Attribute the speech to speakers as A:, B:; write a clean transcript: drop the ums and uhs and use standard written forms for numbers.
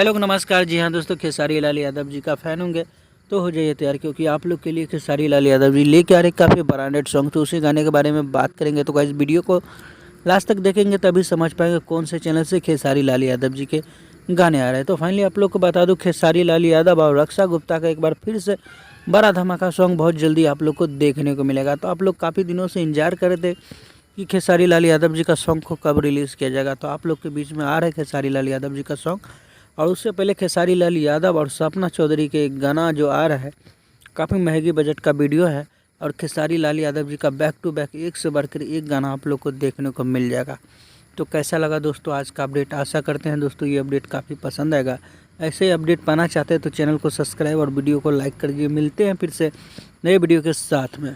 A: भाई लोग नमस्कार। जी हाँ दोस्तों, खेसारी लाल यादव जी का फ़ैन होंगे तो हो जाइए तैयार, क्योंकि आप लोग के लिए खेसारी लाल यादव जी लेके आ रहे काफ़ी ब्रांडेड सॉन्ग। तो उसी गाने के बारे में बात करेंगे। तो गाइस वीडियो को लास्ट तक देखेंगे तभी समझ पाएंगे कौन से चैनल से खेसारी लाल यादव जी के गाने आ रहे हैं। तो फाइनली आप लोग को बता दूं, खेसारी लाल यादव और रक्षा गुप्ता का एक बार फिर से बड़ा धमाका सॉन्ग बहुत जल्दी आप लोग को देखने को मिलेगा। तो आप लोग काफ़ी दिनों से इंतजार कर रहे थे कि खेसारी लाल यादव जी का सॉन्ग को कब रिलीज़ किया जाएगा। तो आप लोग के बीच में आ रहा है खेसारी लाल यादव जी का सॉन्ग। और उससे पहले खेसारी लाल यादव और सपना चौधरी के एक गाना जो आ रहा है, काफ़ी महंगी बजट का वीडियो है। और खेसारी लाल यादव जी का बैक टू बैक एक से बढ़कर एक गाना आप लोग को देखने को मिल जाएगा। तो कैसा लगा दोस्तों आज का अपडेट? आशा करते हैं दोस्तों ये अपडेट काफ़ी पसंद आएगा। ऐसे ही अपडेट पाना चाहते हैं तो चैनल को सब्सक्राइब और वीडियो को लाइक कर दीजिए। मिलते हैं फिर से नए वीडियो के साथ में।